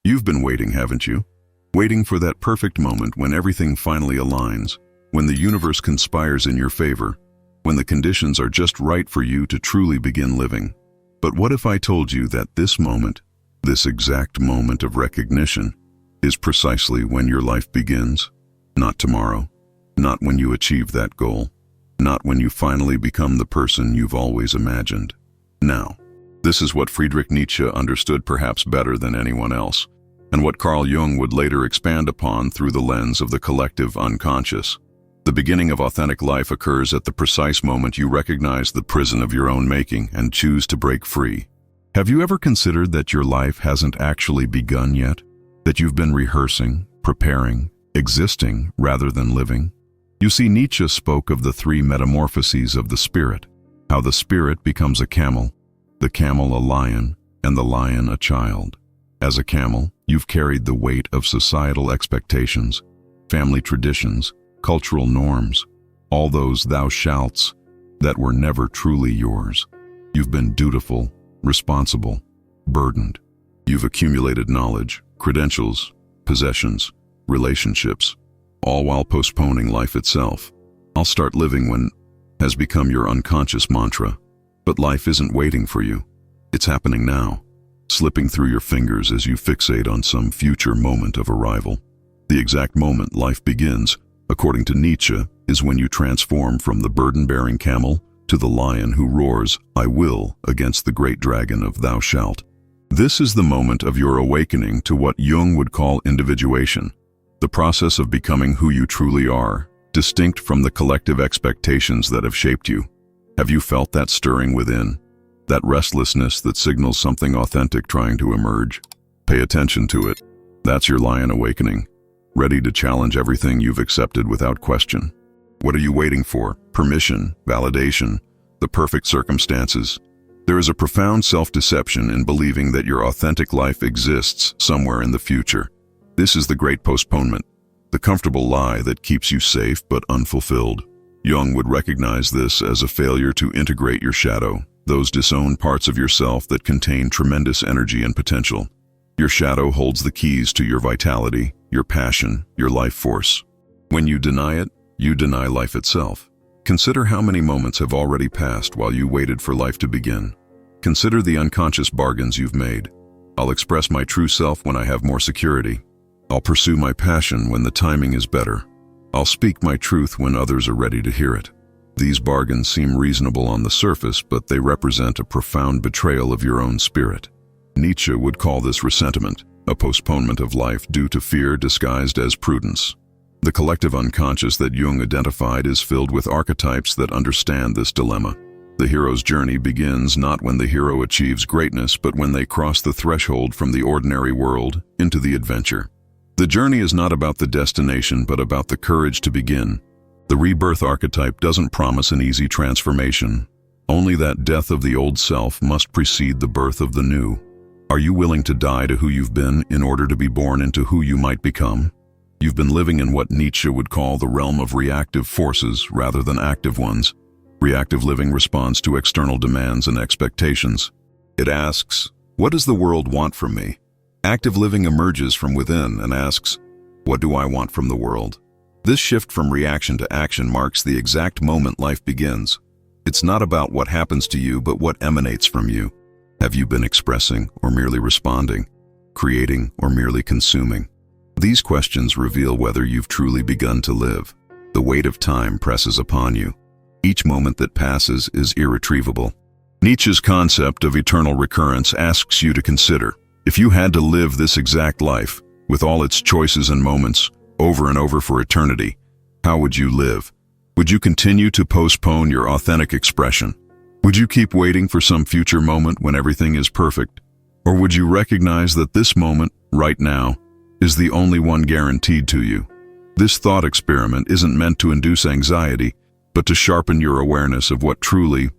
You've been waiting, haven't you? Waiting for that perfect moment when everything finally aligns, when the universe conspires in your favor, when the conditions are just right for you to truly begin living. But what if I told you that this moment, this exact moment of recognition, is precisely when your life begins? Not tomorrow, not when you achieve that goal, not when you finally become the person you've always imagined. Now. This is what Friedrich Nietzsche understood perhaps better than anyone else, and what Carl Jung would later expand upon through the lens of the collective unconscious. The beginning of authentic life occurs at the precise moment you recognize the prison of your own making and choose to break free. Have you ever considered that your life hasn't actually begun yet? That you've been rehearsing, preparing, existing rather than living? You see, Nietzsche spoke of the three metamorphoses of the spirit, how the spirit becomes a camel, the camel a lion, and the lion a child. As a camel, you've carried the weight of societal expectations, family traditions, cultural norms, all those thou shalts that were never truly yours. You've been dutiful, responsible, burdened. You've accumulated knowledge, credentials, possessions, relationships, all while postponing life itself. I'll start living when has become your unconscious mantra. But life isn't waiting for you. It's happening now, slipping through your fingers as you fixate on some future moment of arrival. The exact moment life begins, according to Nietzsche, is when you transform from the burden-bearing camel to the lion who roars, "I will," against the great dragon of thou shalt. This is the moment of your awakening to what Jung would call individuation, the process of becoming who you truly are, distinct from the collective expectations that have shaped you. Have you felt that stirring within? That restlessness that signals something authentic trying to emerge? Pay attention to it. That's your lion awakening, ready to challenge everything you've accepted without question. What are you waiting for? Permission, validation, the perfect circumstances? There is a profound self-deception in believing that your authentic life exists somewhere in the future. This is the great postponement, the comfortable lie that keeps you safe but unfulfilled. Jung would recognize this as a failure to integrate your shadow, those disowned parts of yourself that contain tremendous energy and potential. Your shadow holds the keys to your vitality, your passion, your life force. When you deny it, you deny life itself. Consider how many moments have already passed while you waited for life to begin. Consider the unconscious bargains you've made. I'll express my true self when I have more security. I'll pursue my passion when the timing is better. I'll speak my truth when others are ready to hear it. These bargains seem reasonable on the surface, but they represent a profound betrayal of your own spirit. Nietzsche would call this resentment, a postponement of life due to fear disguised as prudence. The collective unconscious that Jung identified is filled with archetypes that understand this dilemma. The hero's journey begins not when the hero achieves greatness, but when they cross the threshold from the ordinary world into the adventure. The journey is not about the destination, but about the courage to begin. The rebirth archetype doesn't promise an easy transformation. Only that death of the old self must precede the birth of the new. Are you willing to die to who you've been in order to be born into who you might become? You've been living in what Nietzsche would call the realm of reactive forces rather than active ones. Reactive living responds to external demands and expectations. It asks, "What does the world want from me?" Active living emerges from within and asks, "What do I want from the world?" This shift from reaction to action marks the exact moment life begins. It's not about what happens to you, but what emanates from you. Have you been expressing or merely responding, creating or merely consuming? These questions reveal whether you've truly begun to live. The weight of time presses upon you. Each moment that passes is irretrievable. Nietzsche's concept of eternal recurrence asks you to consider, if you had to live this exact life, with all its choices and moments, over and over for eternity, how would you live? Would you continue to postpone your authentic expression? Would you keep waiting for some future moment when everything is perfect? Or would you recognize that this moment, right now, is the only one guaranteed to you? This thought experiment isn't meant to induce anxiety, but to sharpen your awareness of what truly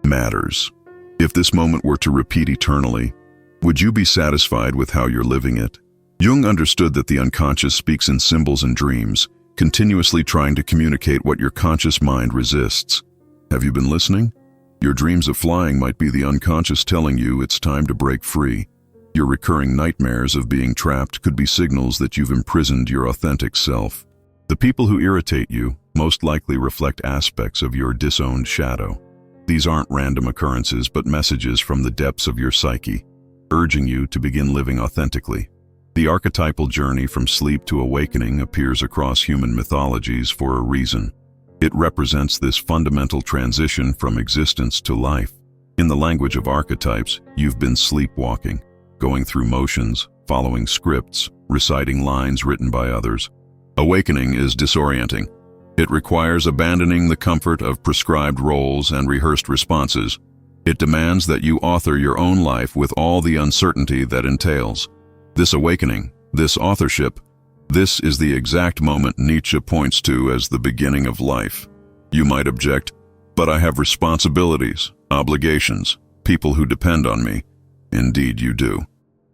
matters. If this moment were to repeat eternally, would you be satisfied with how you're living it? Jung understood that the unconscious speaks in symbols and dreams, continuously trying to communicate what your conscious mind resists. Have you been listening? Your dreams of flying might be the unconscious telling you it's time to break free. Your recurring nightmares of being trapped could be signals that you've imprisoned your authentic self. The people who irritate you most likely reflect aspects of your disowned shadow. These aren't random occurrences, but messages from the depths of your psyche, urging you to begin living authentically. The archetypal journey from sleep to awakening appears across human mythologies for a reason. It represents this fundamental transition from existence to life. In the language of archetypes, you've been sleepwalking, going through motions, following scripts, reciting lines written by others. Awakening is disorienting. It requires abandoning the comfort of prescribed roles and rehearsed responses. It demands that you author your own life with all the uncertainty that entails. This awakening, this authorship, this is the exact moment Nietzsche points to as the beginning of life. You might object, but I have responsibilities, obligations, people who depend on me. Indeed you do.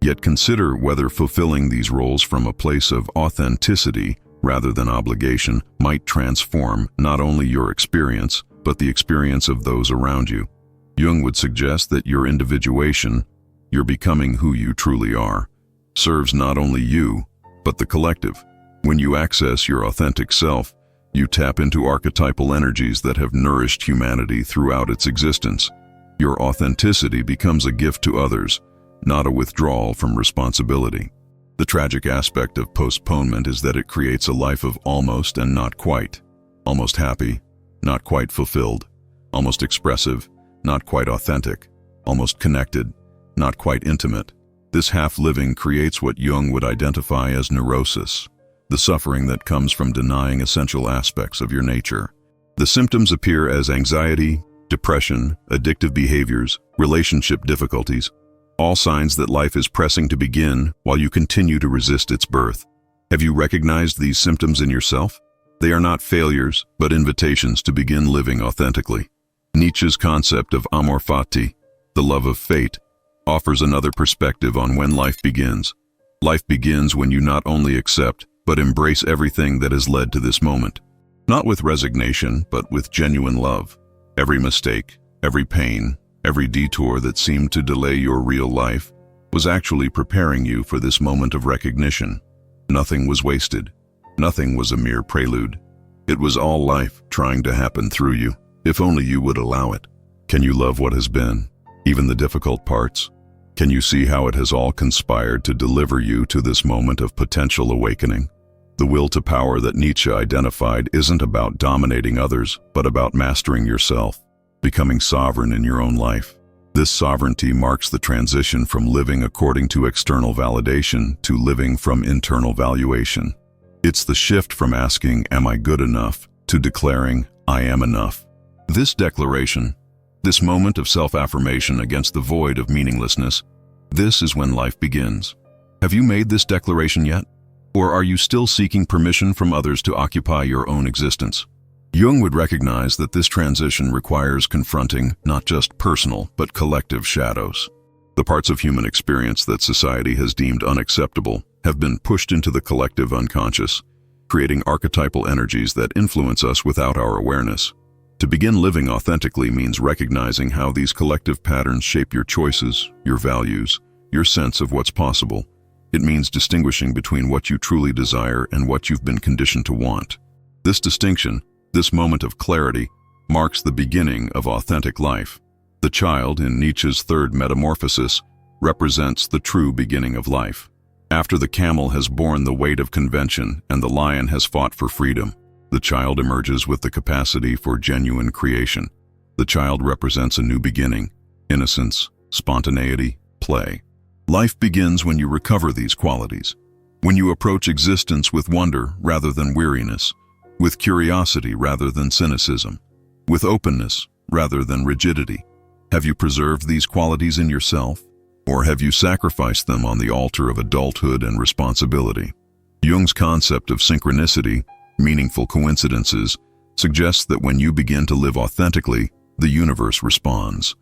Yet consider whether fulfilling these roles from a place of authenticity rather than obligation might transform not only your experience, but the experience of those around you. Jung would suggest that your individuation, your becoming who you truly are, serves not only you, but the collective. When you access your authentic self, you tap into archetypal energies that have nourished humanity throughout its existence. Your authenticity becomes a gift to others, not a withdrawal from responsibility. The tragic aspect of postponement is that it creates a life of almost and not quite. Almost happy, not quite fulfilled. Almost expressive, not quite authentic. Almost connected, not quite intimate. This half-living creates what Jung would identify as neurosis, the suffering that comes from denying essential aspects of your nature. The symptoms appear as anxiety, depression, addictive behaviors, relationship difficulties, all signs that life is pressing to begin while you continue to resist its birth. Have you recognized these symptoms in yourself? They are not failures, but invitations to begin living authentically. Nietzsche's concept of amor fati, the love of fate, offers another perspective on when life begins. Life begins when you not only accept, but embrace everything that has led to this moment. Not with resignation, but with genuine love. Every mistake, every pain, every detour that seemed to delay your real life was actually preparing you for this moment of recognition. Nothing was wasted. Nothing was a mere prelude. It was all life trying to happen through you, if only you would allow it. Can you love what has been, even the difficult parts? Can you see how it has all conspired to deliver you to this moment of potential awakening? The will to power that Nietzsche identified isn't about dominating others, but about mastering yourself, becoming sovereign in your own life. This sovereignty marks the transition from living according to external validation to living from internal valuation. It's the shift from asking, "Am I good enough?" to declaring, "I am enough." This declaration, this moment of self-affirmation against the void of meaninglessness, this is when life begins. Have you made this declaration yet? Or are you still seeking permission from others to occupy your own existence? Jung would recognize that this transition requires confronting not just personal, but collective shadows. The parts of human experience that society has deemed unacceptable have been pushed into the collective unconscious, creating archetypal energies that influence us without our awareness. To begin living authentically means recognizing how these collective patterns shape your choices, your values, your sense of what's possible. It means distinguishing between what you truly desire and what you've been conditioned to want. This distinction, this moment of clarity, marks the beginning of authentic life. The child in Nietzsche's third metamorphosis represents the true beginning of life. After the camel has borne the weight of convention and the lion has fought for freedom, the child emerges with the capacity for genuine creation. The child represents a new beginning, innocence, spontaneity, play. Life begins when you recover these qualities, when you approach existence with wonder rather than weariness, with curiosity rather than cynicism, with openness rather than rigidity. Have you preserved these qualities in yourself, or have you sacrificed them on the altar of adulthood and responsibility? Jung's concept of synchronicity, meaningful coincidences, suggests that when you begin to live authentically, the universe responds.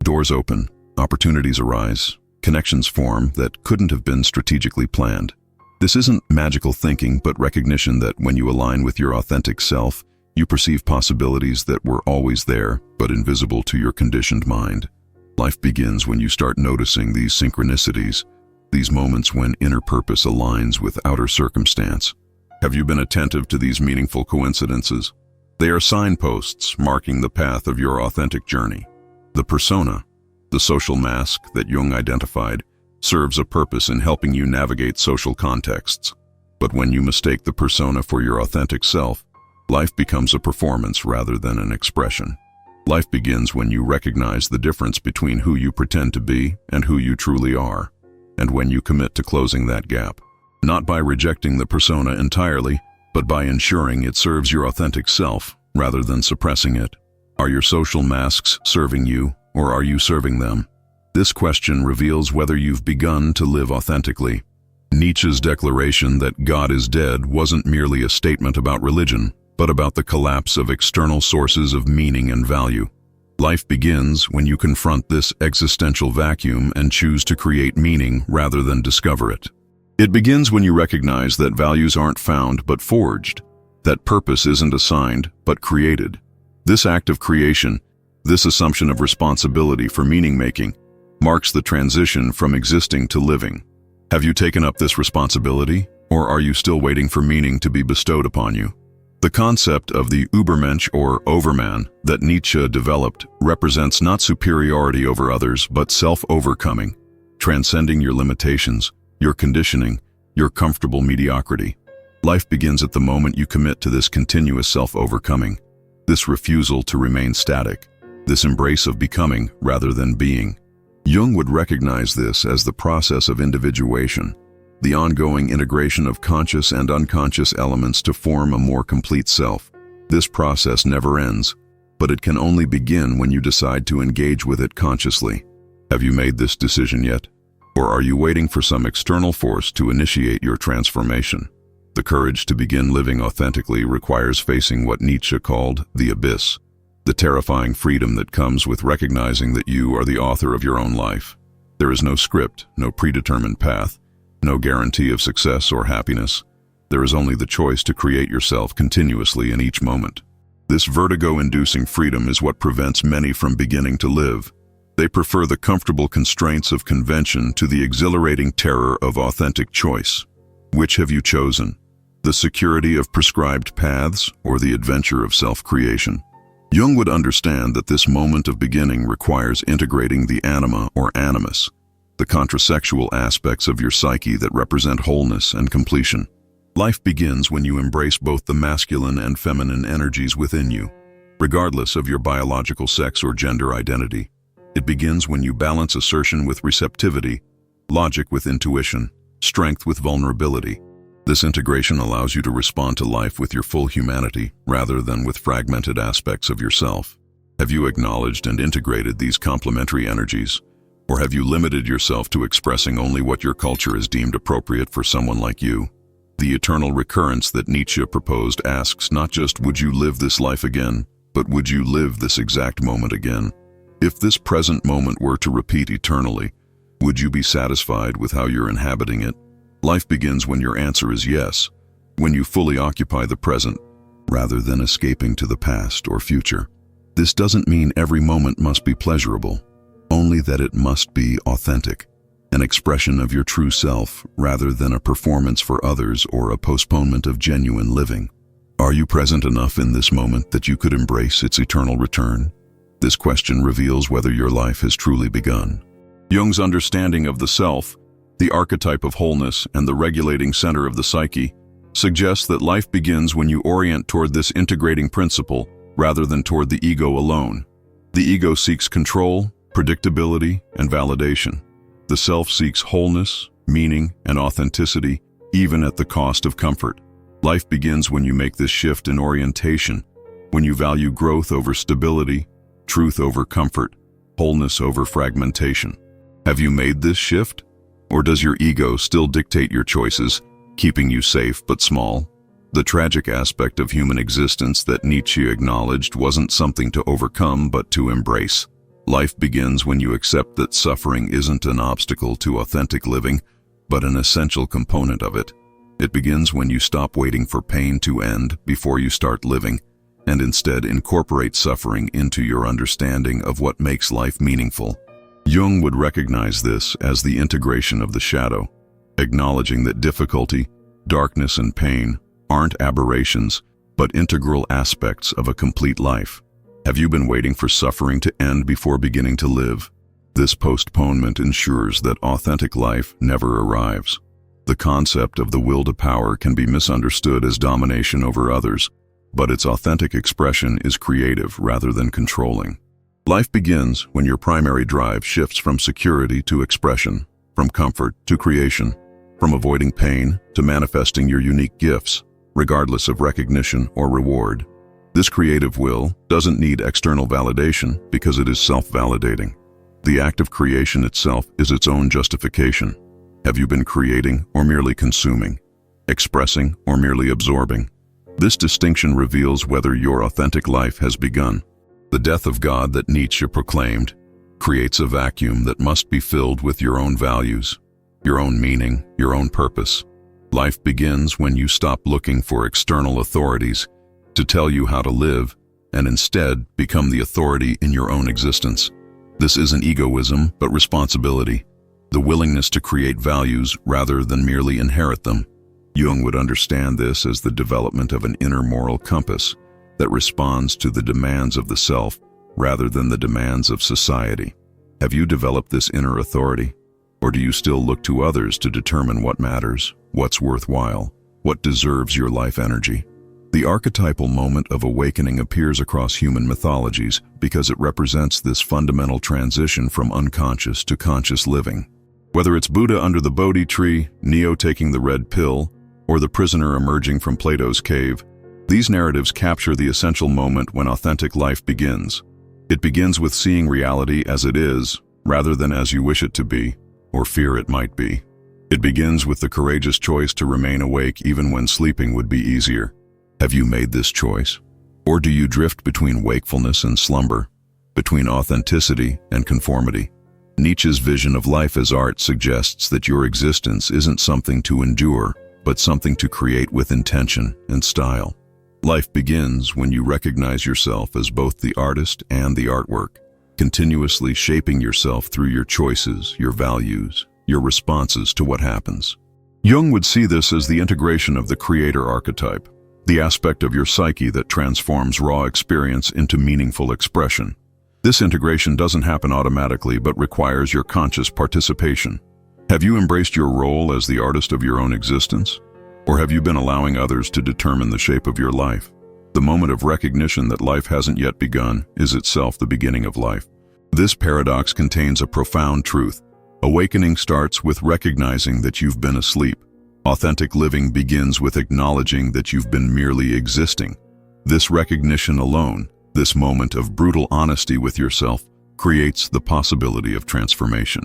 Doors open, opportunities arise, connections form that couldn't have been strategically planned. This isn't magical thinking, but recognition that when you align with your authentic self, you perceive possibilities that were always there, but invisible to your conditioned mind. Life begins when you start noticing these synchronicities, these moments when inner purpose aligns with outer circumstance. Have you been attentive to these meaningful coincidences? They are signposts marking the path of your authentic journey. The persona, the social mask that Jung identified, serves a purpose in helping you navigate social contexts. But when you mistake the persona for your authentic self, life becomes a performance rather than an expression. Life begins when you recognize the difference between who you pretend to be and who you truly are, and when you commit to closing that gap. Not by rejecting the persona entirely, but by ensuring it serves your authentic self rather than suppressing it. Are your social masks serving you, or are you serving them? This question reveals whether you've begun to live authentically. Nietzsche's declaration that God is dead wasn't merely a statement about religion, but about the collapse of external sources of meaning and value. Life begins when you confront this existential vacuum and choose to create meaning rather than discover it. It begins when you recognize that values aren't found but forged, that purpose isn't assigned but created. This act of creation, this assumption of responsibility for meaning-making, marks the transition from existing to living. Have you taken up this responsibility, or are you still waiting for meaning to be bestowed upon you? The concept of the Übermensch or overman that Nietzsche developed represents not superiority over others but self-overcoming, transcending your limitations, your conditioning, your comfortable mediocrity. Life begins at the moment you commit to this continuous self-overcoming, this refusal to remain static, this embrace of becoming rather than being. Jung would recognize this as the process of individuation, the ongoing integration of conscious and unconscious elements to form a more complete self. This process never ends, but it can only begin when you decide to engage with it consciously. Have you made this decision yet? Or are you waiting for some external force to initiate your transformation? The courage to begin living authentically requires facing what Nietzsche called the abyss, the terrifying freedom that comes with recognizing that you are the author of your own life. There is no script, no predetermined path, no guarantee of success or happiness. There is only the choice to create yourself continuously in each moment. This vertigo-inducing freedom is what prevents many from beginning to live. They prefer the comfortable constraints of convention to the exhilarating terror of authentic choice. Which have you chosen? The security of prescribed paths or the adventure of self-creation? Jung would understand that this moment of beginning requires integrating the anima or animus, the contrasexual aspects of your psyche that represent wholeness and completion. Life begins when you embrace both the masculine and feminine energies within you, regardless of your biological sex or gender identity. It begins when you balance assertion with receptivity, logic with intuition, strength with vulnerability. This integration allows you to respond to life with your full humanity rather than with fragmented aspects of yourself. Have you acknowledged and integrated these complementary energies? Or have you limited yourself to expressing only what your culture has deemed appropriate for someone like you? The eternal recurrence that Nietzsche proposed asks not just would you live this life again, but would you live this exact moment again? If this present moment were to repeat eternally, would you be satisfied with how you're inhabiting it? Life begins when your answer is yes, when you fully occupy the present, rather than escaping to the past or future. This doesn't mean every moment must be pleasurable, only that it must be authentic, an expression of your true self rather than a performance for others or a postponement of genuine living. Are you present enough in this moment that you could embrace its eternal return? This question reveals whether your life has truly begun. Jung's understanding of the self, the archetype of wholeness and the regulating center of the psyche, suggests that life begins when you orient toward this integrating principle rather than toward the ego alone. The ego seeks control, predictability, and validation. The self seeks wholeness, meaning, and authenticity, even at the cost of comfort. Life begins when you make this shift in orientation, when you value growth over stability, truth over comfort, wholeness over fragmentation. Have you made this shift? Or does your ego still dictate your choices, keeping you safe but small? The tragic aspect of human existence that Nietzsche acknowledged wasn't something to overcome but to embrace. Life begins when you accept that suffering isn't an obstacle to authentic living, but an essential component of it. It begins when you stop waiting for pain to end before you start living, and instead incorporate suffering into your understanding of what makes life meaningful. Jung would recognize this as the integration of the shadow, acknowledging that difficulty, darkness, and pain aren't aberrations, but integral aspects of a complete life. Have you been waiting for suffering to end before beginning to live? This postponement ensures that authentic life never arrives. The concept of the will to power can be misunderstood as domination over others, but its authentic expression is creative rather than controlling. Life begins when your primary drive shifts from security to expression, from comfort to creation, from avoiding pain to manifesting your unique gifts, regardless of recognition or reward. This creative will doesn't need external validation because it is self-validating. The act of creation itself is its own justification. Have you been creating or merely consuming, expressing or merely absorbing? This distinction reveals whether your authentic life has begun. The death of God that Nietzsche proclaimed creates a vacuum that must be filled with your own values, your own meaning, your own purpose. Life begins when you stop looking for external authorities to tell you how to live and instead become the authority in your own existence. This isn't egoism, but responsibility, the willingness to create values rather than merely inherit them. Jung would understand this as the development of an inner moral compass that responds to the demands of the self rather than the demands of society. Have you developed this inner authority? Or do you still look to others to determine what matters, what's worthwhile, what deserves your life energy? The archetypal moment of awakening appears across human mythologies because it represents this fundamental transition from unconscious to conscious living. Whether it's Buddha under the Bodhi tree, Neo taking the red pill, or the prisoner emerging from Plato's cave, these narratives capture the essential moment when authentic life begins. It begins with seeing reality as it is, rather than as you wish it to be, or fear it might be. It begins with the courageous choice to remain awake even when sleeping would be easier. Have you made this choice? Or do you drift between wakefulness and slumber, between authenticity and conformity? Nietzsche's vision of life as art suggests that your existence isn't something to endure, but something to create with intention and style. Life begins when you recognize yourself as both the artist and the artwork, continuously shaping yourself through your choices, your values, your responses to what happens. Jung would see this as the integration of the creator archetype, the aspect of your psyche that transforms raw experience into meaningful expression. This integration doesn't happen automatically but requires your conscious participation. Have you embraced your role as the artist of your own existence? Or have you been allowing others to determine the shape of your life? The moment of recognition that life hasn't yet begun is itself the beginning of life. This paradox contains a profound truth. Awakening starts with recognizing that you've been asleep. Authentic living begins with acknowledging that you've been merely existing. This recognition alone, this moment of brutal honesty with yourself, creates the possibility of transformation.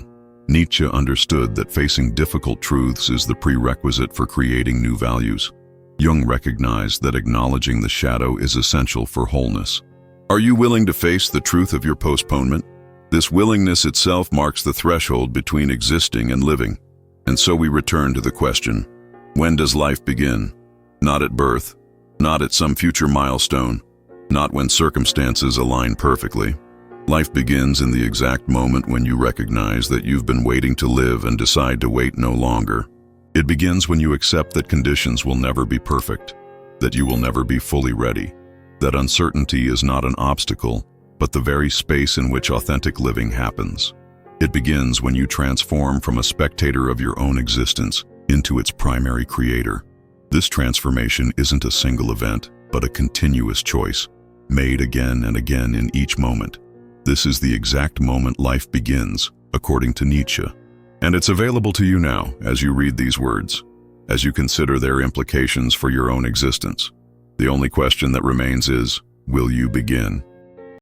Nietzsche understood that facing difficult truths is the prerequisite for creating new values. Jung recognized that acknowledging the shadow is essential for wholeness. Are you willing to face the truth of your postponement? This willingness itself marks the threshold between existing and living. And so we return to the question, when does life begin? Not at birth, not at some future milestone, not when circumstances align perfectly. Life begins in the exact moment when you recognize that you've been waiting to live and decide to wait no longer. It begins when you accept that conditions will never be perfect, that you will never be fully ready, that uncertainty is not an obstacle, but the very space in which authentic living happens. It begins when you transform from a spectator of your own existence into its primary creator. This transformation isn't a single event, but a continuous choice, made again and again in each moment. This is the exact moment life begins, according to Nietzsche. And it's available to you now as you read these words, as you consider their implications for your own existence. The only question that remains is, will you begin?